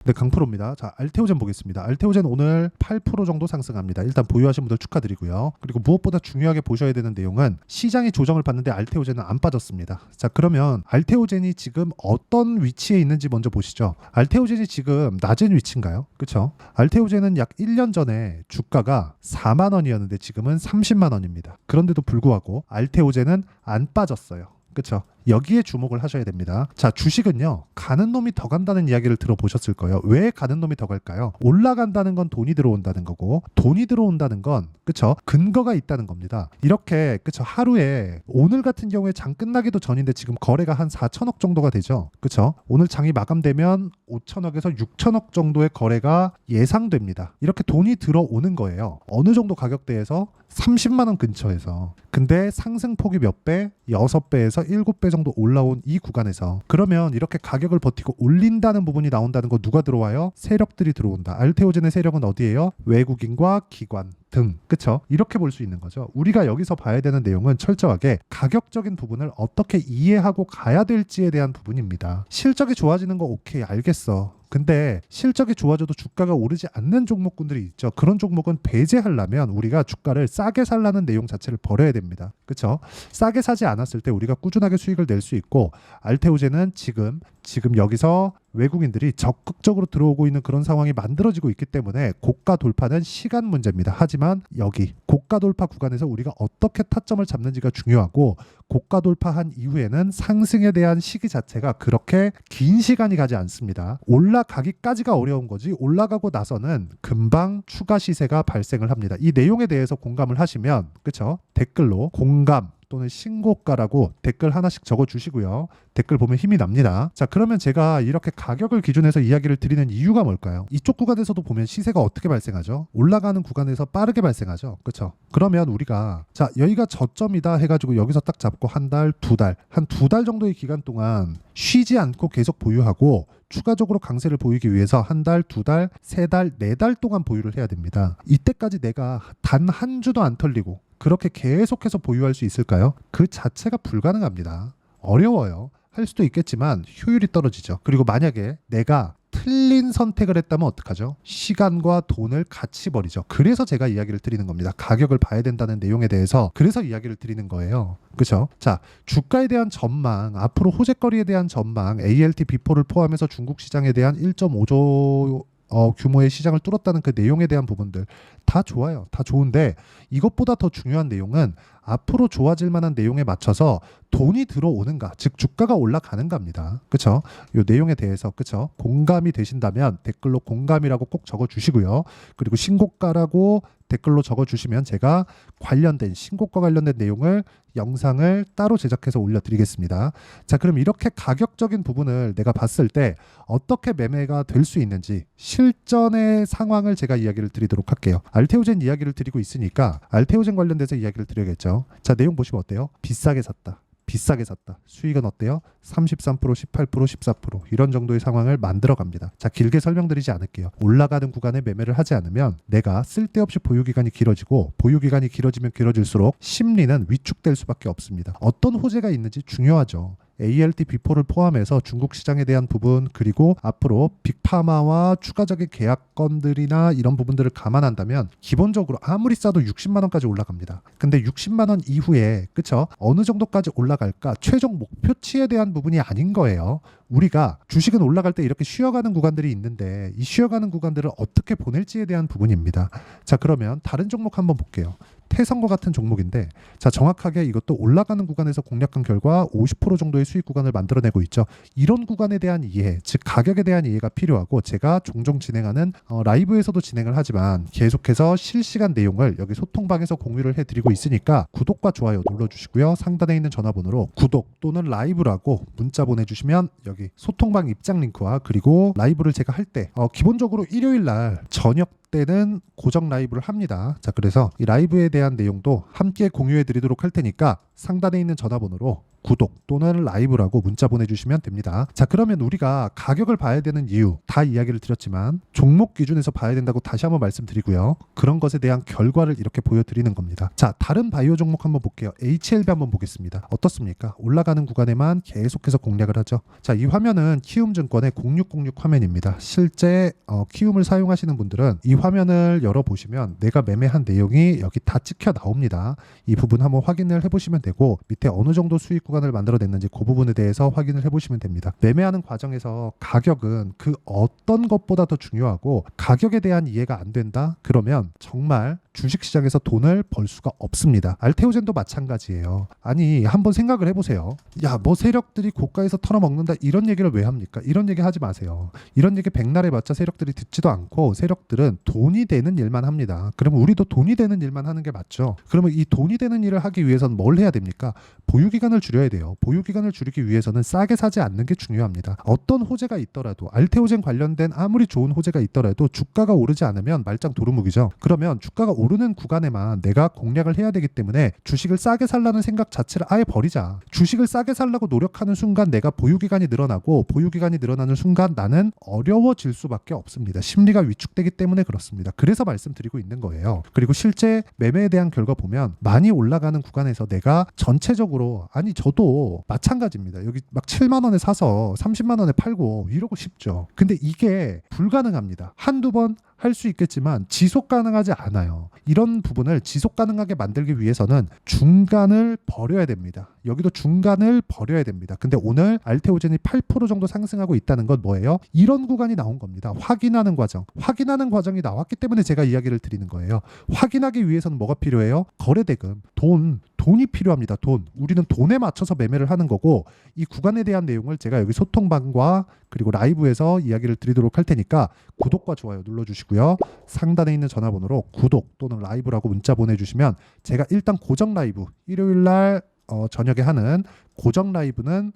네, 강프로입니다. 자, 알테오젠 보겠습니다. 알테오젠 오늘 8% 정도 상승합니다. 일단 보유하신 분들 축하드리고요. 그리고 무엇보다 중요하게 보셔야 되는 내용은 시장이 조정을 받는데 알테오젠은 안 빠졌습니다. 자, 그러면 알테오젠이 지금 어떤 위치에 있는지 먼저 보시죠. 알테오젠이 지금 낮은 위치인가요? 그렇죠? 알테오젠은 약 1년 전에 주가가 4만 원이었는데 지금은 30만 원입니다. 그런데도 불구하고 알테오젠은 안 빠졌어요. 그렇죠? 여기에 주목을 하셔야 됩니다. 자, 주식은요, 가는 놈이 더 간다는 이야기를 들어보셨을 거예요. 왜 가는 놈이 더 갈까요? 올라간다는 건 돈이 들어온다는 거고, 돈이 들어온다는 건, 그쵸? 근거가 있다는 겁니다. 이렇게, 그쵸? 하루에, 오늘 같은 경우에 장 끝나기도 전인데 지금 거래가 한 4천억 정도가 되죠. 그쵸? 오늘 장이 마감되면 5천억에서 6천억 정도의 거래가 예상됩니다. 이렇게 돈이 들어오는 거예요. 어느 정도 가격대에서 30만 원 근처에서. 근데 상승폭이 몇 배? 6배에서 7배 정도 올라온 이 구간에서, 그러면 이렇게 가격을 버티고 올린다는 부분이 나온다는 거 누가 들어와요? 세력들이 들어온다. 알테오젠의 세력은 어디예요? 외국인과 기관 등. 그쵸? 이렇게 볼 수 있는 거죠. 우리가 여기서 봐야 되는 내용은 철저하게 가격적인 부분을 어떻게 이해하고 가야 될지에 대한 부분입니다. 실적이 좋아지는 거 오케이, 알겠어. 근데 실적이 좋아져도 주가가 오르지 않는 종목군들이 있죠. 그런 종목은 배제하려면 우리가 주가를 싸게 살라는 내용 자체를 버려야 됩니다. 그렇죠? 싸게 사지 않았을 때 우리가 꾸준하게 수익을 낼 수 있고, 알테오젠은 지금 여기서 외국인들이 적극적으로 들어오고 있는 그런 상황이 만들어지고 있기 때문에 고가 돌파는 시간 문제입니다. 하지만 여기 고가 돌파 구간에서 우리가 어떻게 타점을 잡는지가 중요하고, 고가 돌파한 이후에는 상승에 대한 시기 자체가 그렇게 긴 시간이 가지 않습니다. 올라가기까지가 어려운 거지, 올라가고 나서는 금방 추가 시세가 발생을 합니다. 이 내용에 대해서 공감을 하시면, 그쵸? 댓글로 공감 또는 신고가라고 댓글 하나씩 적어주시고요. 댓글 보면 힘이 납니다. 자, 그러면 제가 이렇게 가격을 기준해서 이야기를 드리는 이유가 뭘까요? 이쪽 구간에서도 보면 시세가 어떻게 발생하죠? 올라가는 구간에서 빠르게 발생하죠. 그렇죠? 그러면 우리가, 자, 여기가 저점이다 해가지고 여기서 딱 잡고 한 달, 한 두 달 정도의 기간 동안 쉬지 않고 계속 보유하고, 추가적으로 강세를 보이기 위해서 한 달, 두 달, 세 달, 네 달 동안 보유를 해야 됩니다. 이때까지 내가 단 한 주도 안 털리고 그렇게 계속해서 보유할 수 있을까요? 그 자체가 불가능합니다. 어려워요. 할 수도 있겠지만 효율이 떨어지죠. 그리고 만약에 내가 틀린 선택을 했다면 어떡하죠? 시간과 돈을 같이 버리죠. 그래서 제가 이야기를 드리는 겁니다. 가격을 봐야 된다는 내용에 대해서 그래서 이야기를 드리는 거예요. 그렇죠? 자, 주가에 대한 전망, 앞으로 호재거리에 대한 전망, ALT 비포를 포함해서 중국 시장에 대한 1.5조 규모의 시장을 뚫었다는 그 내용에 대한 부분들 다 좋아요. 다 좋은데 이것보다 더 중요한 내용은 앞으로 좋아질 만한 내용에 맞춰서 돈이 들어오는가, 즉 주가가 올라가는가입니다. 그렇죠? 이 내용에 대해서, 그렇죠? 공감이 되신다면 댓글로 공감이라고 꼭 적어주시고요. 그리고 신고가라고 댓글로 적어주시면 제가 관련된 신고가 관련된 내용을 영상을 따로 제작해서 올려드리겠습니다. 자, 그럼 이렇게 가격적인 부분을 내가 봤을 때 어떻게 매매가 될 수 있는지 실전의 상황을 제가 이야기를 드리도록 할게요. 알테오젠 이야기를 드리고 있으니까 알테오젠 관련돼서 이야기를 드려야겠죠. 자, 내용 보시면 어때요? 비싸게 샀다. 비싸게 샀다. 수익은 어때요? 33%, 18%, 14% 이런 정도의 상황을 만들어 갑니다. 자, 길게 설명드리지 않을게요. 올라가는 구간에 매매를 하지 않으면 내가 쓸데없이 보유기간이 길어지고, 보유기간이 길어지면 길어질수록 심리는 위축될 수밖에 없습니다. 어떤 호재가 있는지 중요하죠. ALT 비포를 포함해서 중국 시장에 대한 부분, 그리고 앞으로 빅파마와 추가적인 계약건들이나 이런 부분들을 감안한다면 기본적으로 아무리 싸도 60만 원까지 올라갑니다. 근데 60만 원 이후에, 그쵸? 어느 정도까지 올라갈까? 최종 목표치에 대한 부분이 아닌 거예요. 우리가 주식은 올라갈 때 이렇게 쉬어가는 구간들이 있는데 이 쉬어가는 구간들을 어떻게 보낼지에 대한 부분입니다. 자, 그러면 다른 종목 한번 볼게요. 태성과 같은 종목인데, 자, 정확하게 이것도 올라가는 구간에서 공략한 결과 50% 정도의 수익 구간을 만들어내고 있죠. 이런 구간에 대한 이해, 즉 가격에 대한 이해가 필요하고, 제가 종종 진행하는 라이브에서도 진행을 하지만 계속해서 실시간 내용을 여기 소통방에서 공유를 해드리고 있으니까 구독과 좋아요 눌러주시고요. 상단에 있는 전화번호로 구독 또는 라이브라고 문자 보내주시면 여기 소통방 입장 링크와, 그리고 라이브를 제가 할 때 기본적으로 일요일 날 저녁 때는 고정 라이브를 합니다. 자, 그래서 이 라이브에 대한 내용도 함께 공유해 드리도록 할 테니까 상단에 있는 전화번호로 구독 또는 라이브라고 문자 보내주시면 됩니다. 자, 그러면 우리가 가격을 봐야 되는 이유 다 이야기를 드렸지만 종목 기준에서 봐야 된다고 다시 한번 말씀드리고요. 그런 것에 대한 결과를 이렇게 보여드리는 겁니다. 자, 다른 바이오 종목 한번 볼게요. HLB 한번 보겠습니다. 어떻습니까? 올라가는 구간에만 계속해서 공략을 하죠. 자, 이 화면은 키움증권의 0606 화면입니다. 실제 키움을 사용하시는 분들은 이 화면을 열어보시면 내가 매매한 내용이 여기 다 찍혀 나옵니다. 이 부분 한번 확인을 해보시면 되고 밑에 어느 정도 수익 구간을 만들어냈는지 그 부분에 대해서 확인을 해보시면 됩니다. 매매하는 과정에서 가격은 그 어떤 것보다 더 중요하고 가격에 대한 이해가 안 된다? 그러면 정말 주식시장에서 돈을 벌 수가 없습니다. 알테오젠도 마찬가지예요. 아니 한번 생각을 해보세요. 야, 뭐 세력들이 고가에서 털어먹는다 이런 얘기를 왜 합니까? 이런 얘기 하지 마세요. 이런 얘기 백날 해봤자 세력들이 듣지도 않고 세력들은 돈이 되는 일만 합니다. 그러면 우리도 돈이 되는 일만 하는 게 맞죠. 그러면 이 돈이 되는 일을 하기 위해서는 뭘 해야 됩니까? 보유기간을 줄여야 돼요. 보유기간을 줄이기 위해서는 싸게 사지 않는 게 중요합니다. 어떤 호재가 있더라도 알테오젠 관련된 아무리 좋은 호재가 있더라도 주가가 오르지 않으면 말짱 도루묵이죠. 그러면 주가가 오르는 구간에만 내가 공략을 해야 되기 때문에 주식을 싸게 살라는 생각 자체를 아예 버리자. 주식을 싸게 살라고 노력하는 순간 내가 보유기간이 늘어나고 보유기간이 늘어나는 순간 나는 어려워질 수밖에 없습니다. 심리가 위축되기 때문에 그렇습니다. 그래서 말씀드리고 있는 거예요. 그리고 실제 매매에 대한 결과 보면 많이 올라가는 구간에서 내가 전체적으로 아니 저도 마찬가지입니다. 여기 막 7만 원에 사서 30만 원에 팔고 이러고 싶죠. 근데 이게 불가능합니다. 한두 번 할 수 있겠지만 지속 가능하지 않아요. 이런 부분을 지속 가능하게 만들기 위해서는 중간을 버려야 됩니다. 여기도 중간을 버려야 됩니다. 근데 오늘 알테오젠이 8% 정도 상승하고 있다는 건 뭐예요? 이런 구간이 나온 겁니다. 확인하는 과정. 확인하는 과정이 나왔기 때문에 제가 이야기를 드리는 거예요. 확인하기 위해서는 뭐가 필요해요? 거래대금, 돈이 필요합니다. 돈. 우리는 돈에 맞춰서 매매를 하는 거고 이 구간에 대한 내용을 제가 여기 소통방과 그리고 라이브에서 이야기를 드리도록 할 테니까 구독과 좋아요 눌러주시고요. 상단에 있는 전화번호로 구독 또는 라이브라고 문자 보내주시면 제가 일단 고정 라이브 일요일날 저녁에 하는 고정 라이브는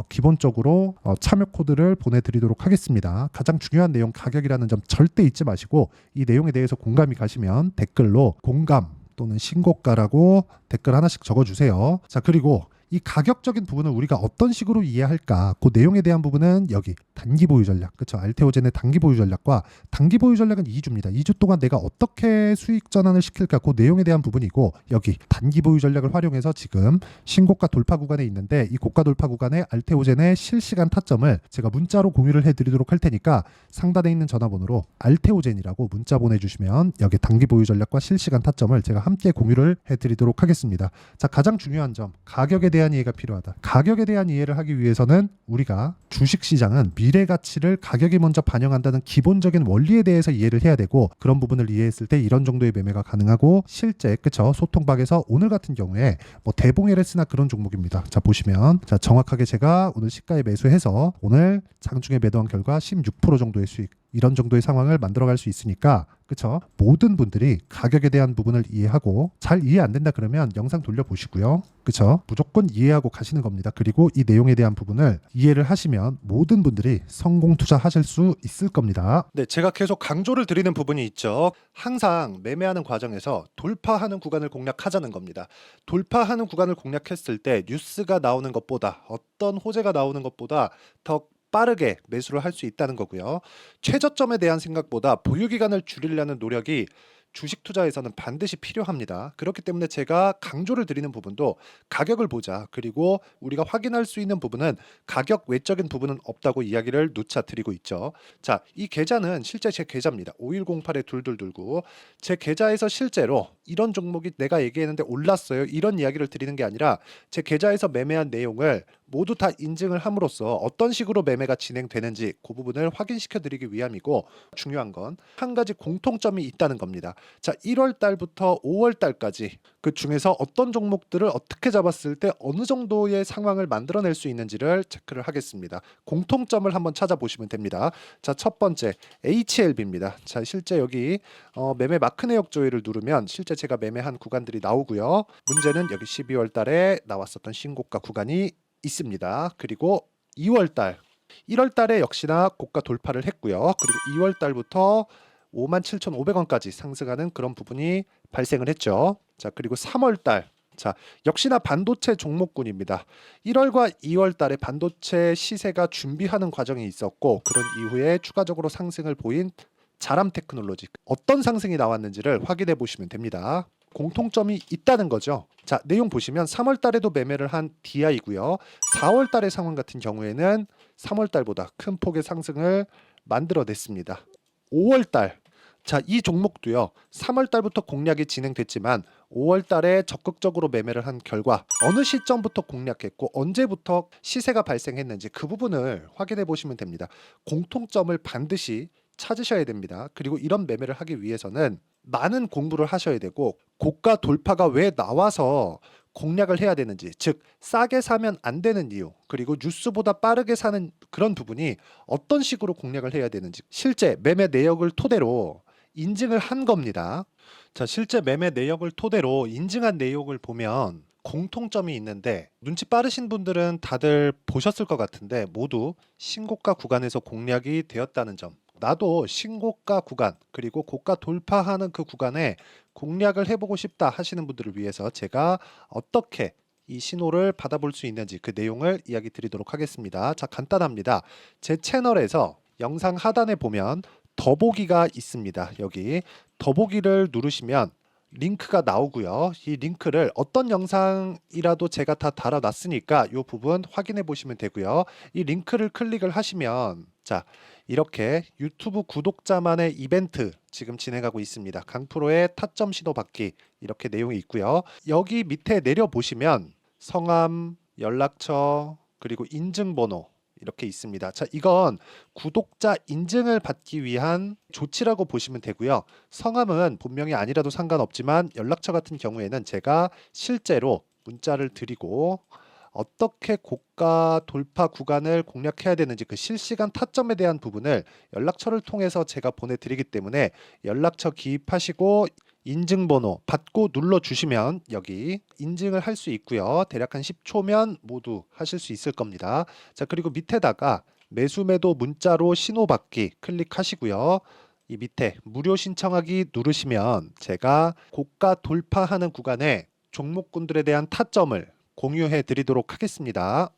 기본적으로 참여 코드를 보내드리도록 하겠습니다. 가장 중요한 내용 가격이라는 점 절대 잊지 마시고 이 내용에 대해서 공감이 가시면 댓글로 공감 또는 신고가라고 댓글 하나씩 적어주세요. 자, 그리고 이 가격적인 부분을 우리가 어떤 식으로 이해할까? 그 내용에 대한 부분은 여기 단기 보유 전략, 그렇죠? 알테오젠의 단기 보유 전략과 단기 보유 전략은 2주입니다. 2주 동안 내가 어떻게 수익 전환을 시킬까? 그 내용에 대한 부분이고 여기 단기 보유 전략을 활용해서 지금 신고가 돌파 구간에 있는데 이 고가 돌파 구간에 알테오젠의 실시간 타점을 제가 문자로 공유를 해드리도록 할 테니까 상단에 있는 전화번호로 알테오젠이라고 문자 보내주시면 여기 단기 보유 전략과 실시간 타점을 제가 함께 공유를 해드리도록 하겠습니다. 자, 가장 중요한 점 가격에 대한 이해가 필요하다. 가격에 대한 이해를 하기 위해서는 우리가 주식시장은 미래 가치를 가격이 먼저 반영한다는 기본적인 원리에 대해서 이해를 해야 되고 그런 부분을 이해했을 때 이런 정도의 매매가 가능하고 실제 그쵸 소통박에서 오늘 같은 경우에 뭐 대봉 LS나 그런 종목입니다. 자, 보시면 자 정확하게 제가 오늘 시가에 매수해서 오늘 장중에 매도한 결과 16% 정도의 수익 이런 정도의 상황을 만들어갈 수 있으니까 그쵸? 모든 분들이 가격에 대한 부분을 이해하고 잘 이해 안 된다 그러면 영상 돌려보시고요. 그쵸? 무조건 이해하고 가시는 겁니다. 그리고 이 내용에 대한 부분을 이해를 하시면 모든 분들이 성공 투자하실 수 있을 겁니다. 네, 제가 계속 강조를 드리는 부분이 있죠. 항상 매매하는 과정에서 돌파하는 구간을 공략하자는 겁니다. 돌파하는 구간을 공략했을 때 뉴스가 나오는 것보다 어떤 호재가 나오는 것보다 더 빠르게 매수를 할 수 있다는 거고요. 최저점에 대한 생각보다 보유기간을 줄이려는 노력이 주식 투자에서는 반드시 필요합니다. 그렇기 때문에 제가 강조를 드리는 부분도 가격을 보자. 그리고 우리가 확인할 수 있는 부분은 가격 외적인 부분은 없다고 이야기를 누차 드리고 있죠. 자, 이 계좌는 실제 제 계좌입니다. 5108에 2229. 제 계좌에서 실제로 이런 종목이 내가 얘기했는데 올랐어요. 이런 이야기를 드리는 게 아니라 제 계좌에서 매매한 내용을 모두 다 인증을 함으로써 어떤 식으로 매매가 진행되는지 그 부분을 확인시켜 드리기 위함이고 중요한 건 한 가지 공통점이 있다는 겁니다. 자, 1월 달부터 5월 달까지 그 중에서 어떤 종목들을 어떻게 잡았을 때 어느 정도의 상황을 만들어낼 수 있는지를 체크를 하겠습니다. 공통점을 한번 찾아보시면 됩니다. 자, 첫 번째 HLB입니다. 자, 실제 여기 매매 마크 내역 조회를 누르면 실제 제가 매매한 구간들이 나오고요. 문제는 여기 12월 달에 나왔었던 신고가 구간이 있습니다. 그리고 2월 달, 1월 달에 역시나 고가 돌파를 했고요. 그리고 2월 달부터 57,500원까지 상승하는 그런 부분이 발생을 했죠. 자, 그리고 3월 달, 자, 역시나 반도체 종목군입니다. 1월과 2월 달에 반도체 시세가 준비하는 과정이 있었고 그런 이후에 추가적으로 상승을 보인 자람 테크놀로지 어떤 상승이 나왔는지를 확인해 보시면 됩니다. 공통점이 있다는 거죠. 자, 내용 보시면 3월 달에도 매매를 한 DI고요. 4월 달의 상황 같은 경우에는 3월 달보다 큰 폭의 상승을 만들어냈습니다. 5월 달 자, 이 종목도요. 3월 달부터 공략이 진행됐지만 5월 달에 적극적으로 매매를 한 결과 어느 시점부터 공략했고 언제부터 시세가 발생했는지 그 부분을 확인해 보시면 됩니다. 공통점을 반드시 찾으셔야 됩니다. 그리고 이런 매매를 하기 위해서는 많은 공부를 하셔야 되고 고가 돌파가 왜 나와서 공략을 해야 되는지, 즉 싸게 사면 안 되는 이유, 그리고 뉴스보다 빠르게 사는 그런 부분이 어떤 식으로 공략을 해야 되는지 실제 매매 내역을 토대로 인증을 한 겁니다. 자, 실제 매매 내역을 토대로 인증한 내용을 보면 공통점이 있는데 눈치 빠르신 분들은 다들 보셨을 것 같은데 모두 신고가 구간에서 공략이 되었다는 점. 나도 신고가 구간 그리고 고가 돌파하는 그 구간에 공략을 해보고 싶다 하시는 분들을 위해서 제가 어떻게 이 신호를 받아볼 수 있는지 그 내용을 이야기 드리도록 하겠습니다. 자, 간단합니다. 제 채널에서 영상 하단에 보면 더보기가 있습니다. 여기 더보기를 누르시면 링크가 나오고요. 이 링크를 어떤 영상이라도 제가 다 달아놨으니까 이 부분 확인해 보시면 되고요. 이 링크를 클릭을 하시면 자, 이렇게 유튜브 구독자만의 이벤트 지금 진행하고 있습니다. 강프로의 타점 신호 받기 이렇게 내용이 있고요. 여기 밑에 내려 보시면 성함, 연락처, 그리고 인증번호 이렇게 있습니다. 자, 이건 구독자 인증을 받기 위한 조치라고 보시면 되고요. 성함은 본명이 아니라도 상관없지만 연락처 같은 경우에는 제가 실제로 문자를 드리고 어떻게 고가 돌파 구간을 공략해야 되는지 그 실시간 타점에 대한 부분을 연락처를 통해서 제가 보내드리기 때문에 연락처 기입하시고 인증번호 받고 눌러주시면 여기 인증을 할 수 있고요. 대략 한 10초면 모두 하실 수 있을 겁니다. 자, 그리고 밑에다가 매수 매도 문자로 신호받기 클릭하시고요. 이 밑에 무료 신청하기 누르시면 제가 고가 돌파하는 구간에 종목군들에 대한 타점을 공유해 드리도록 하겠습니다.